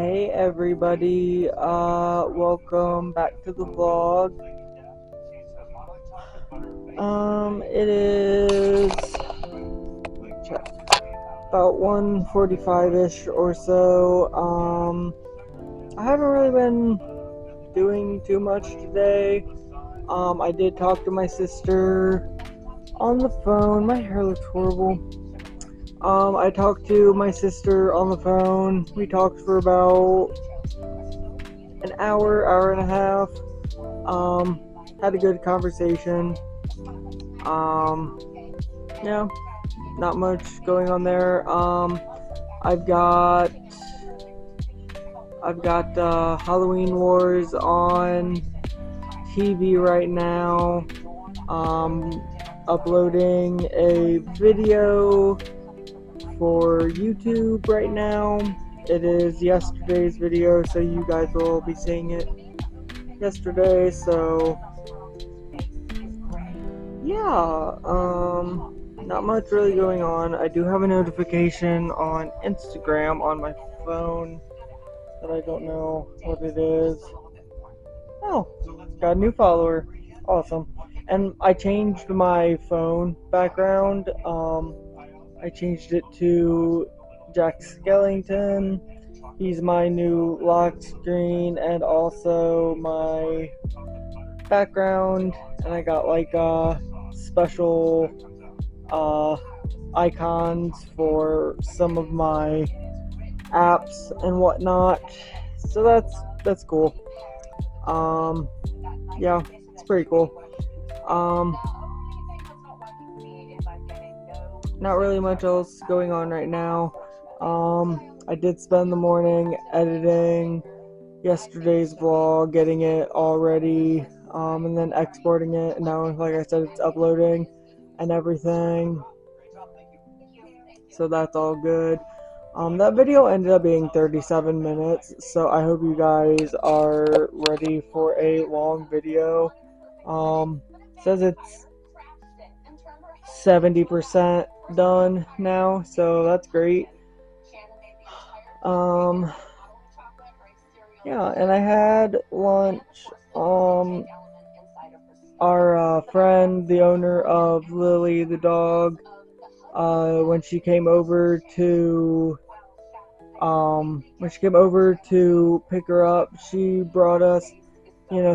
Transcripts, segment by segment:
Hey everybody, welcome back to the vlog. It is about 1:45-ish or so. I haven't really been doing too much today. I did talk to my sister on the phone. My hair looks horrible. I talked to my sister on the phone. We talked for about an hour and a half. Had a good conversation. Um, yeah, not much going on there. I've got Halloween Wars on TV right now. Uploading a video for YouTube right now. It is yesterday's video, so you guys will be seeing it yesterday. So yeah, not much really going on. I do have a notification on Instagram on my phone that I don't know what it is. Oh, got a new follower. Awesome. And I changed my phone background. I changed it to Jack Skellington. He's my new lock screen and also my background. And I got like special icons for some of my apps and whatnot. So that's cool. Yeah, it's pretty cool. Not really much else going on right now. I did spend the morning editing yesterday's vlog, getting it all ready, and then exporting it. And now, like I said, it's uploading and everything. So that's all good. That video ended up being 37 minutes, so I hope you guys are ready for a long video. Says it's 70% done now, so that's great. Yeah, and I had lunch. Our friend, the owner of Lily the dog, when she came over to pick her up, she brought us,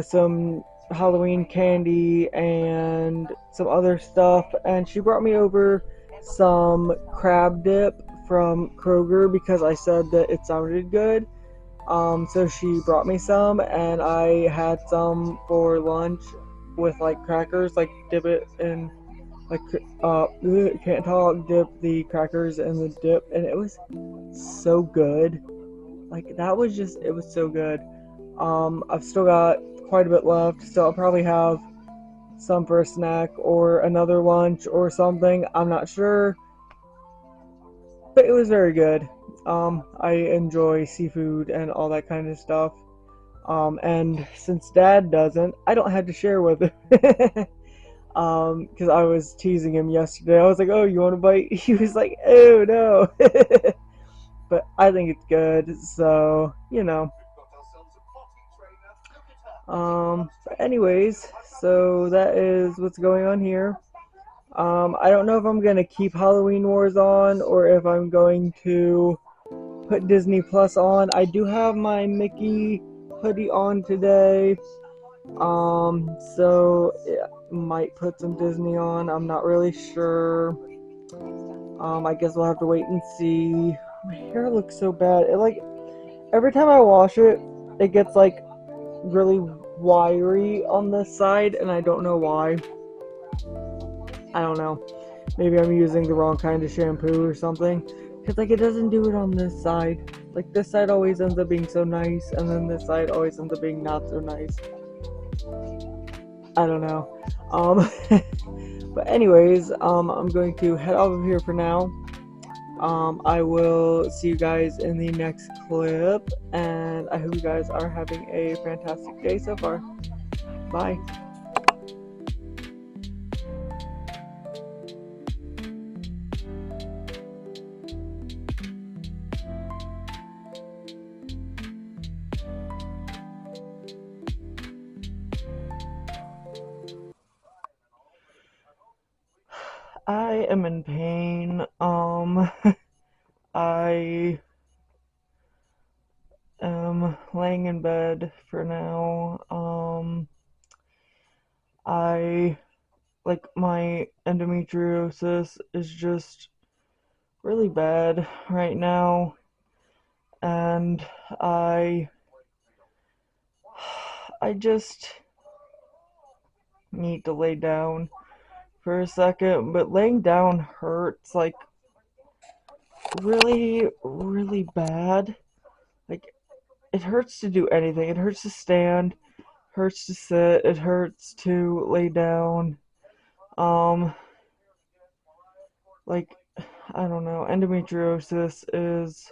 some Halloween candy and some other stuff, and she brought me over some crab dip from Kroger because I said that it sounded good. So she brought me some, and I had some for lunch with like crackers, like dip it in like can't talk, dip the crackers in the dip, and it was so good. Like it was so good. I've still got quite a bit left, so I'll probably have some for a snack or another lunch or something. I'm not sure, but it was very good. I enjoy seafood and all that kind of stuff. And since Dad doesn't, I don't have to share with him. Because I was teasing him yesterday. I was like, "Oh, you want a bite?" He was like, "Oh no." But I think it's good, so But anyways, so that is what's going on here. I don't know if I'm gonna keep Halloween Wars on or if I'm going to put Disney Plus on. I do have my Mickey hoodie on today. So yeah, might put some Disney on. I'm not really sure. I guess we'll have to wait and see. My hair looks so bad. Every time I wash it, it gets like really wiry on this side, and I don't know why. I don't know. Maybe I'm using the wrong kind of shampoo or something. Because it doesn't do it on this side. Like this side always ends up being so nice, and then this side always ends up being not so nice. I don't know. But anyways, I'm going to head off of here for now. I will see you guys in the next clip, and I hope you guys are having a fantastic day so far. Bye. I am in pain. I am laying in bed for now. I like my endometriosis is just really bad right now, and I I just need to lay down for a second, but laying down hurts like really, really bad. Like it hurts to do anything. It hurts to stand, hurts to sit, it hurts to lay down. Um, like I don't know, endometriosis is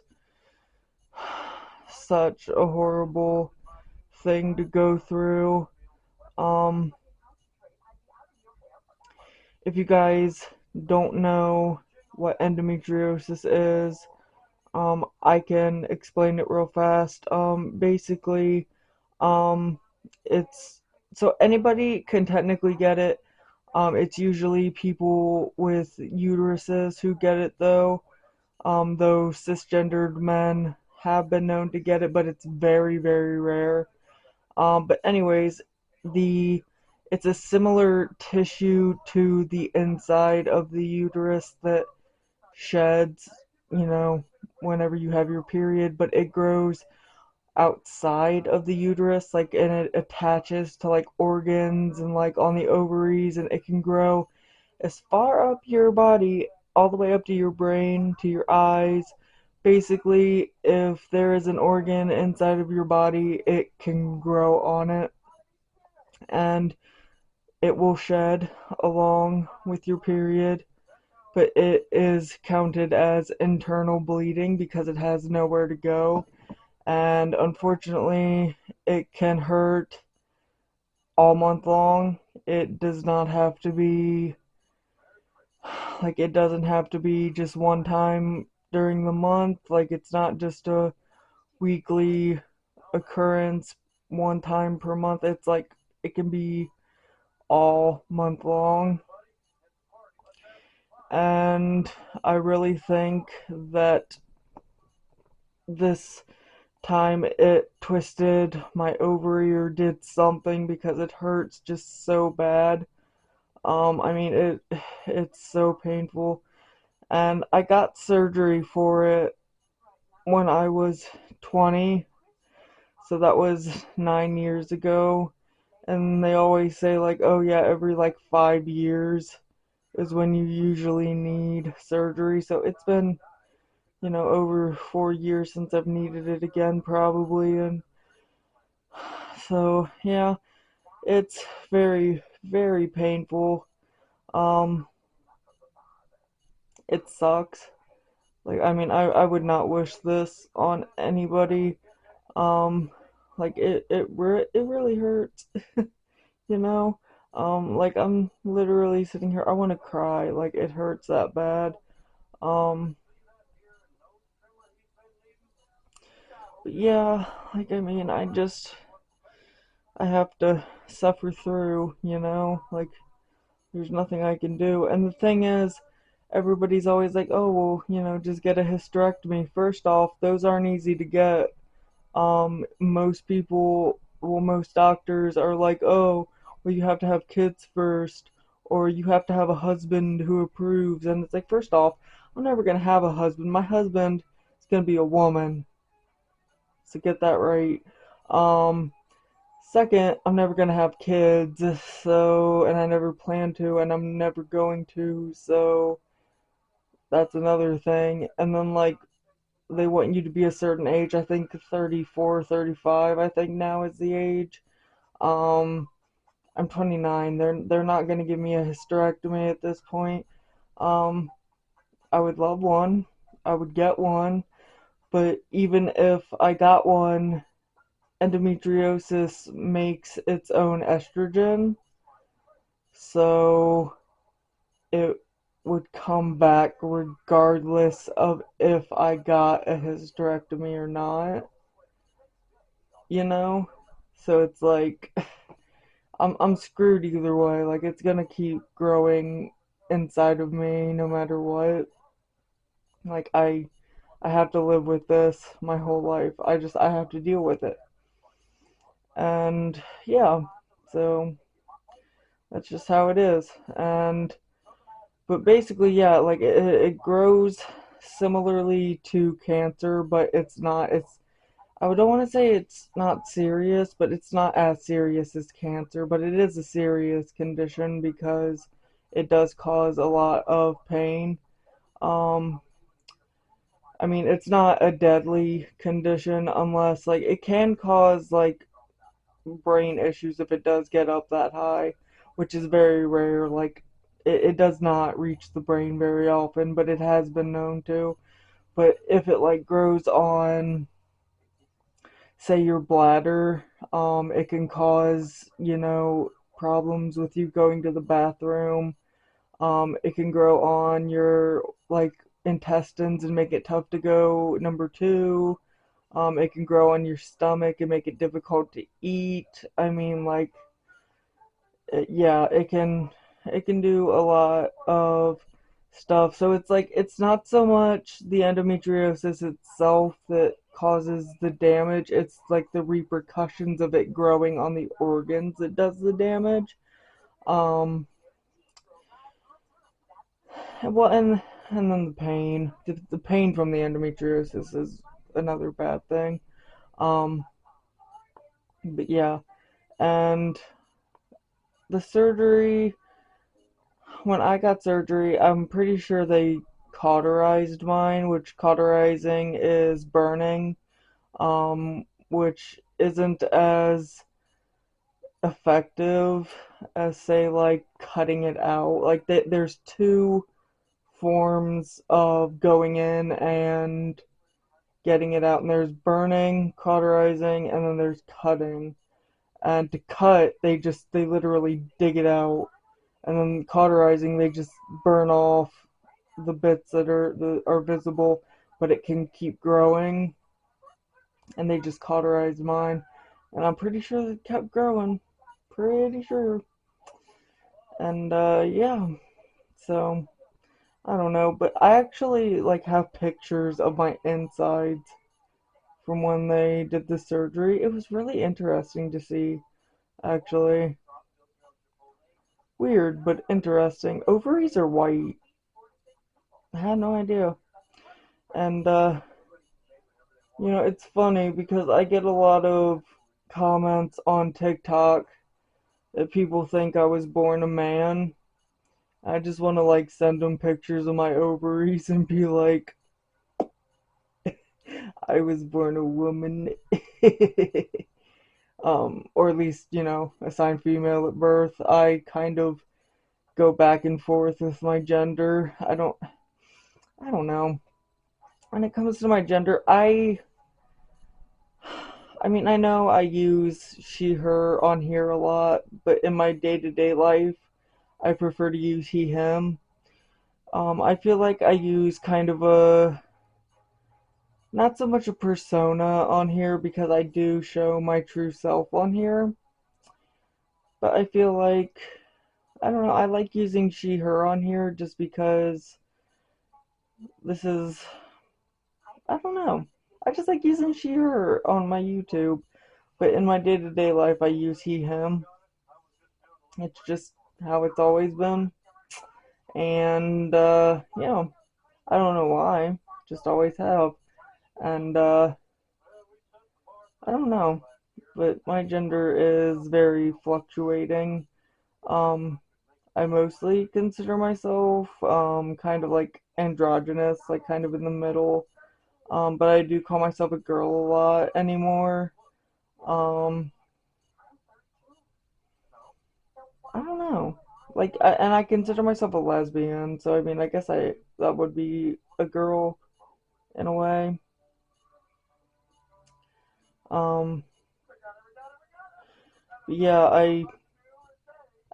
such a horrible thing to go through. Um, if you guys don't know what endometriosis is, I can explain it real fast. Basically, um, it's so anybody can technically get it. It's usually people with uteruses who get it though. Though cisgendered men have been known to get it, but it's very, very rare. But anyways, the it's a similar tissue to the inside of the uterus that sheds, you know, whenever you have your period, but it grows outside of the uterus, like, and it attaches to like organs and like on the ovaries, and it can grow as far up your body, all the way up to your brain, to your eyes. Basically, if there is an organ inside of your body, it can grow on it, and it will shed along with your period, but it is counted as internal bleeding because it has nowhere to go. And unfortunately, it can hurt all month long. It does not have to be like it doesn't have to be just one time during the month. Like it's not just a weekly occurrence one time per month. It's like it can be all month long. And I really think that this time it twisted my ovary or did something because it hurts just so bad. I mean it's so painful, and I got surgery for it when I was 20, so that was 9 years ago. And they always say like, oh yeah, every like 5 years is when you usually need surgery. So it's been, over 4 years since I've needed it again, probably. And so, yeah, it's very, very painful. Um, it sucks. Like, I mean, I would not wish this on anybody. Um, like, it really hurts, you know? Like, I'm literally sitting here, I want to cry. Like, it hurts that bad. Um, but yeah, like, I mean, I have to suffer through, like there's nothing I can do. And the thing is, everybody's always like, oh, well, just get a hysterectomy. First off, those aren't easy to get. Most people, well, most doctors are like, oh, well, you have to have kids first, or you have to have a husband who approves. And it's like, first off, I'm never going to have a husband. My husband is going to be a woman. So get that right. Um, Second, I'm never gonna have kids, so, and I never plan to, and I'm never going to, so that's another thing. And then, like, they want you to be a certain age. I think 34, 35, I think now is the age. Um, I'm 29. They're not gonna give me a hysterectomy at this point. Um, I would love one. I would get one, but even if I got one, endometriosis makes its own estrogen, so it would come back regardless of if I got a hysterectomy or not, you know? So it's like I'm screwed either way. Like it's gonna keep growing inside of me no matter what. Like I have to live with this my whole life. I have to deal with it. And yeah, so that's just how it is. And but basically, yeah, like it grows similarly to cancer, but it's not. I don't want to say it's not serious, but it's not as serious as cancer. But it is a serious condition because it does cause a lot of pain. Um, I mean, it's not a deadly condition unless like it can cause like brain issues if it does get up that high, which is very rare. Like it does not reach the brain very often, but it has been known to. But if it like grows on, say, your bladder, it can cause, problems with you going to the bathroom. It can grow on your like intestines and make it tough to go number two. It can grow on your stomach and make it difficult to eat. I mean, like, yeah, it can do a lot of stuff. So it's like it's not so much the endometriosis itself that causes the damage. It's like the repercussions of it growing on the organs that does the damage. Um, well, and then the pain. The pain from the endometriosis is another bad thing. Um, but yeah, and the surgery, when I got surgery, I'm pretty sure they cauterized mine, which cauterizing is burning, which isn't as effective as, say, like cutting it out. Like, there's two forms of going in and getting it out, and there's burning, cauterizing, and then there's cutting. And to cut, they literally dig it out, and then cauterizing, they just burn off the bits that are visible, but it can keep growing, and they just cauterized mine, and I'm pretty sure it kept growing, pretty sure, and yeah, so I don't know, but I actually like have pictures of my insides from when they did the surgery. It was really interesting to see, actually. Weird, but interesting. Ovaries are white. I had no idea. And it's funny because I get a lot of comments on TikTok that people think I was born a man. I just want to like send them pictures of my ovaries and be like, I was born a woman. Or at least, assigned female at birth. I kind of go back and forth with my gender. I don't know. When it comes to my gender, I mean, I know I use she, her on here a lot, but in my day to day life, I prefer to use he, him. I feel like I use kind of not so much a persona on here because I do show my true self on here, but I feel like, I don't know, I like using she, her on here just because this is, I don't know. I just like using she, her on my YouTube, but in my day to day life, I use he, him. It's just how it's always been. And I don't know why, just always have. And I don't know, but my gender is very fluctuating. Um, I mostly consider myself kind of like androgynous, like kind of in the middle. But I do call myself a girl a lot anymore. Um, I don't know. Like, and I consider myself a lesbian, so I mean, I guess that would be a girl in a way. Um, but yeah, I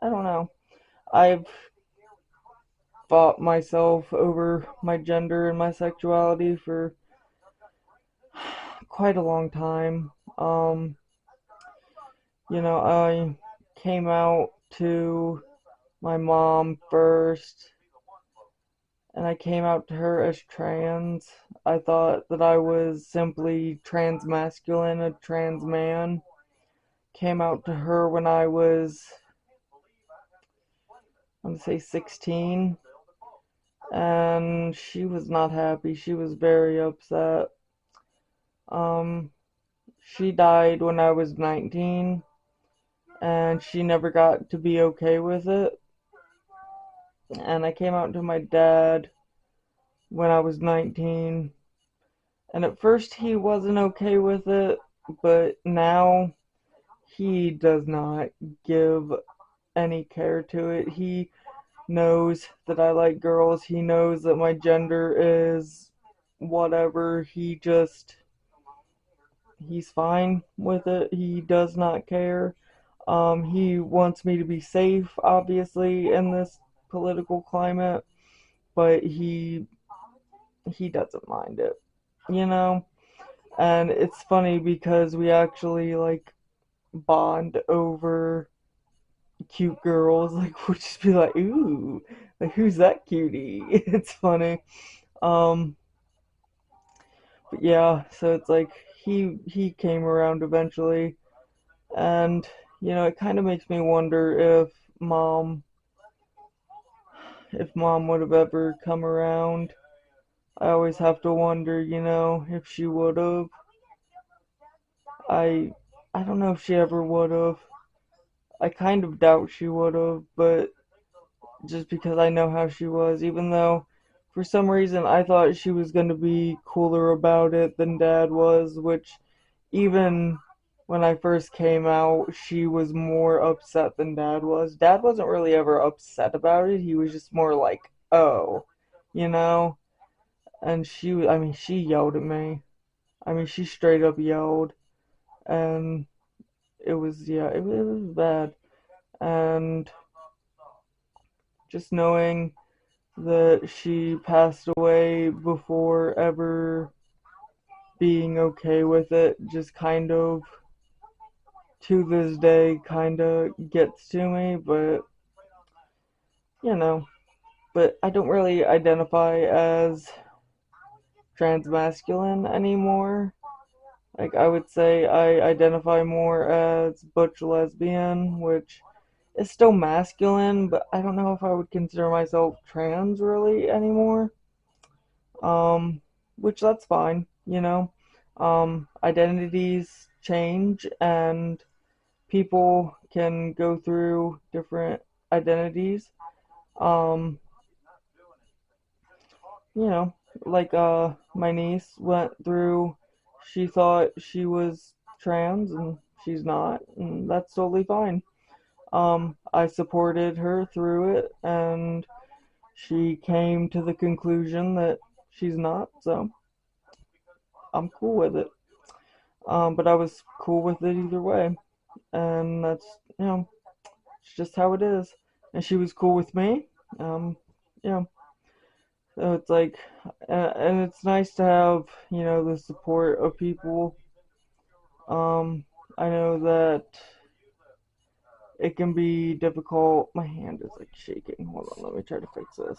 don't know. I've fought myself over my gender and my sexuality for quite a long time. I came out to my mom first, and I came out to her as trans. I thought that I was simply trans masculine, a trans man. Came out to her when I was, I'm gonna say 16, and she was not happy. She was very upset. Um, she died when I was 19, and she never got to be okay with it. And I came out to my dad when I was 19, and at first he wasn't okay with it, but now he does not give any care to it. He knows that I like girls. He knows that my gender is whatever. He's fine with it. He does not care. He wants me to be safe, obviously, in this political climate, but he doesn't mind it, you know? And it's funny because we actually like bond over cute girls. Like we'll just be like, ooh, like who's that cutie? It's funny. Um, but yeah, so it's like he came around eventually, and it kind of makes me wonder mom if mom would have ever come around. I always have to wonder, if she would have. I I don't know if she ever would have. I kind of doubt she would have, but just because I know how she was, even though for some reason I thought she was going to be cooler about it than Dad was, which even when I first came out, she was more upset than Dad was. Dad wasn't really ever upset about it, he was just more like, oh, you know? And I mean, she yelled at me. I mean, she straight up yelled, and yeah, it was bad. And just knowing that she passed away before ever being okay with it just kind of to this day kind of gets to me, but you know, but I don't really identify as transmasculine anymore. Like I would say I identify more as butch lesbian, which is still masculine, but I don't know if I would consider myself trans really anymore. Um, which that's fine. Identities change and people can go through different identities. Um, you know, like my niece went through, she thought she was trans and she's not, and that's totally fine. I supported her through it and she came to the conclusion that she's not, so I'm cool with it. But I was cool with it either way, and that's it's just how it is. And she was cool with me. Yeah. So it's like, and it's nice to have the support of people. I know that it can be difficult. My hand is like shaking. Hold on, let me try to fix this.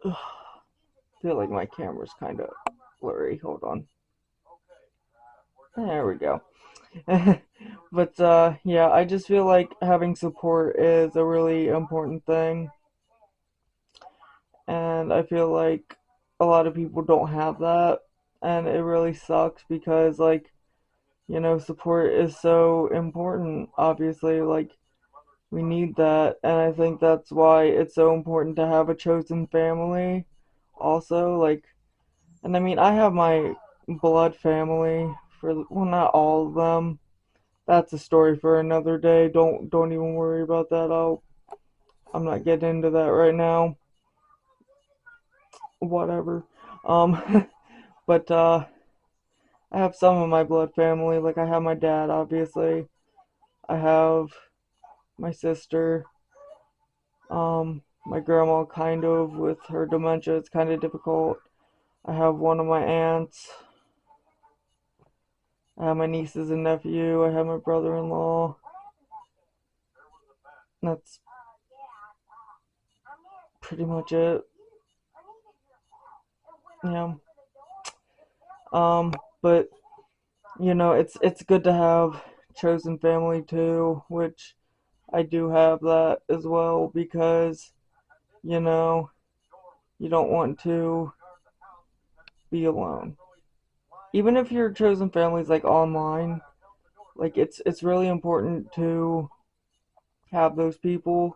Ugh, I feel like my camera's kind of blurry. Hold on. There we go. But yeah, I just feel like having support is a really important thing, and I feel like a lot of people don't have that, and it really sucks because support is so important. Obviously, like we need that, and I think that's why it's so important to have a chosen family. Also, like, and I mean, I have my blood family for well, not all of them. That's a story for another day. Don't even worry about that. I'm not getting into that right now. Whatever. Um but I have some of my blood family. Like I have my dad, obviously. I have my sister. My grandma kind of with her dementia, it's kind of difficult. I have one of my aunts. I have my nieces and nephew. I have my brother-in-law. That's pretty much it. Yeah. But it's good to have chosen family too, which I do have that as well because you know you don't want to be alone. Even if your chosen family is like online, like it's really important to have those people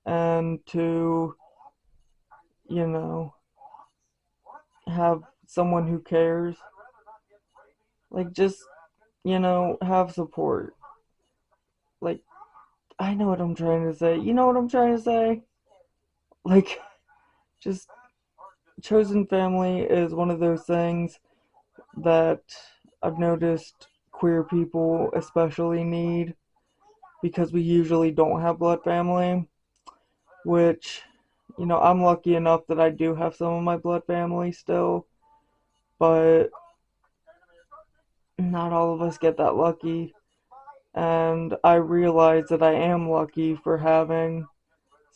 and to you know have someone who cares. Like just have support. Like I know what I'm trying to say. You know what I'm trying to say? Like just chosen family is one of those things that I've noticed queer people especially need because we usually don't have blood family, which, I'm lucky enough that I do have some of my blood family still, but not all of us get that lucky. And I realize that I am lucky for having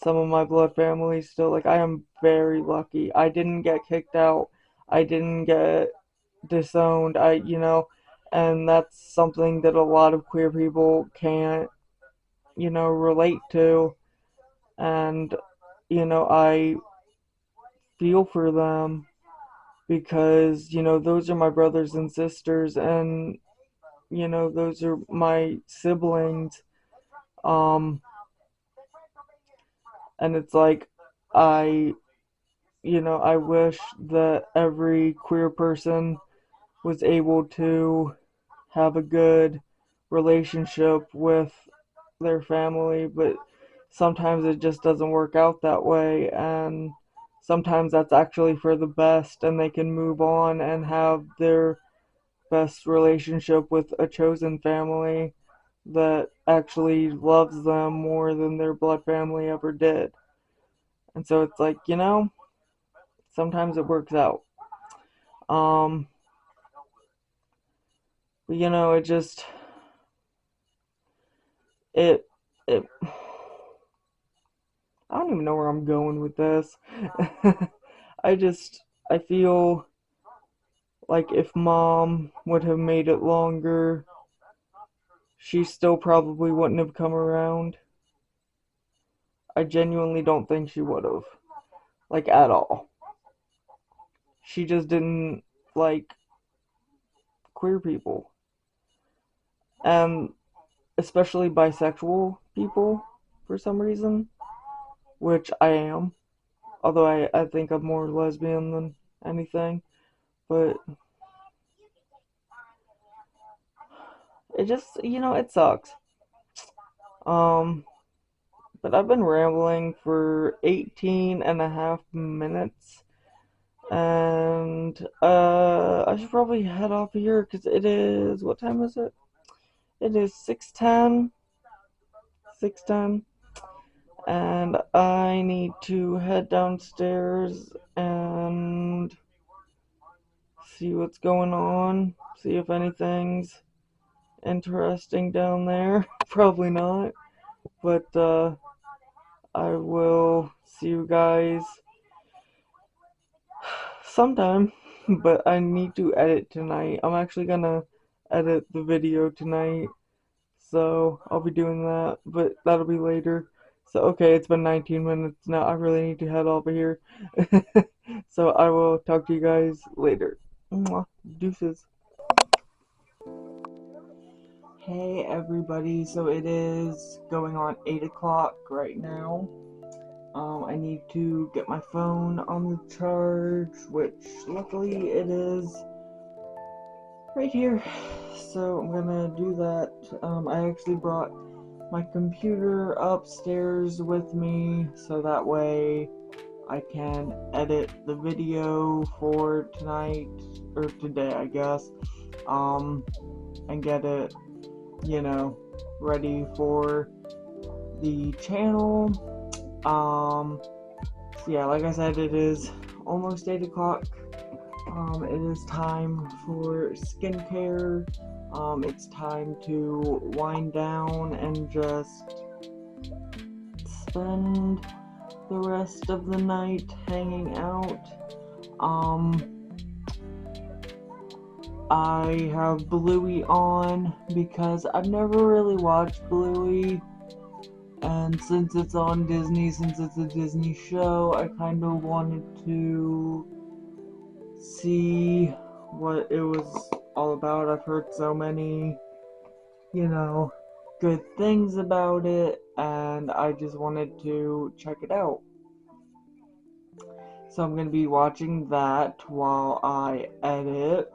some of my blood family still. Like, I am very lucky. I didn't get kicked out. I didn't get disowned. And that's something that a lot of queer people can't, relate to. And, I feel for them because, those are my brothers and sisters, and, those are my siblings. Um, and it's like, I, I wish that every queer person was able to have a good relationship with their family, but sometimes it just doesn't work out that way, and sometimes that's actually for the best, and they can move on and have their best relationship with a chosen family that actually loves them more than their blood family ever did. And so it's like, sometimes it works out. Um, but it just it it I don't even know where I'm going with this. I just I feel like if mom would have made it longer, she still probably wouldn't have come around. I genuinely don't think she would have. Like at all. She just didn't like queer people. And especially bisexual people for some reason, which I am. Although I think I'm more lesbian than anything. But it just, it sucks. Um, but I've been rambling for 18 and a half minutes. And I should probably head off here because it is, what time is it? It is 6:10. 6:10. And I need to head downstairs and see what's going on. See if anything's interesting down there. Probably not. But I will see you guys sometime. But I need to edit tonight. I'm actually gonna edit the video tonight. So I'll be doing that. But that'll be later. So okay, it's been 19 minutes now. I really need to head over here. So I will talk to you guys later. Mwah. Deuces. Hey everybody, so it is going on 8 o'clock right now. I need to get my phone on the charge, which luckily it is right here. So I'm gonna do that. I actually brought my computer upstairs with me so that way I can edit the video for tonight, or today I guess, and get it, ready for the channel. So yeah, like I said, it is almost 8 o'clock. It is time for skincare. It's time to wind down and just spend the rest of the night hanging out. I have Bluey on because I've never really watched Bluey, and since it's on Disney, since it's a Disney show, I kind of wanted to see what it was all about. I've heard so many, good things about it, and I just wanted to check it out. So I'm gonna be watching that while I edit.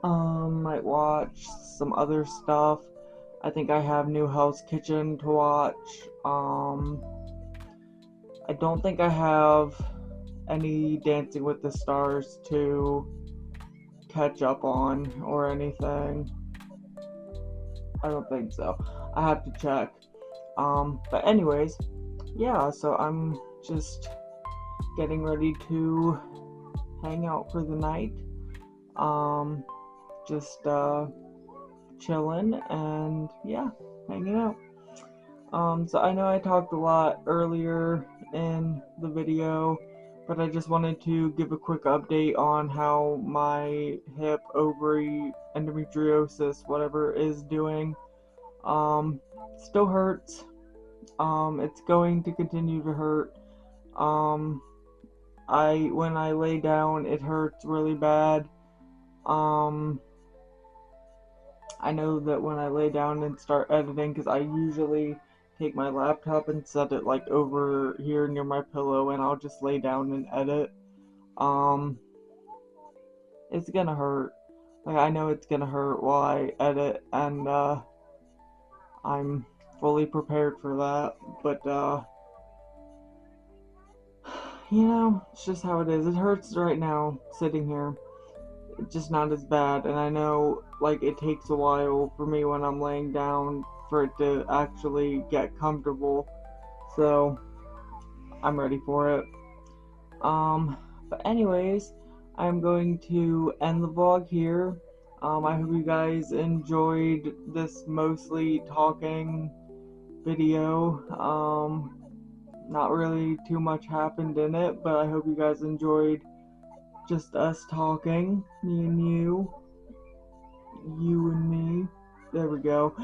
Might watch some other stuff. I think I have new Hell's Kitchen to watch. I don't think I have any Dancing with the Stars to catch up on or anything. I don't think so. I have to check. But anyways, yeah, so I'm just getting ready to hang out for the night. Just chilling and yeah, hanging out. So I know I talked a lot earlier in the video, but I just wanted to give a quick update on how my hip, ovary, endometriosis, whatever is doing. Still hurts. It's going to continue to hurt. When I lay down, it hurts really bad. I know that when I lay down and start editing, because I usually take my laptop and set it like over here near my pillow, and I'll just lay down and edit. It's gonna hurt. Like, I know it's gonna hurt while I edit, and I'm fully prepared for that. But it's just how it is. It hurts right now sitting here. It's just not as bad, and I know like it takes a while for me when I'm laying down for it to actually get comfortable, so I'm ready for it. But anyways, I'm going to end the vlog here. I hope you guys enjoyed this mostly talking video. Not really too much happened in it, but I hope you guys enjoyed just us talking, me and you and me. There we go.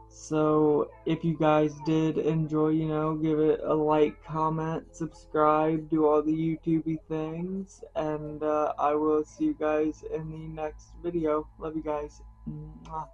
So if you guys did enjoy, give it a like, comment, subscribe, do all the YouTubey things, and I will see you guys in the next video. Love you guys. Mwah.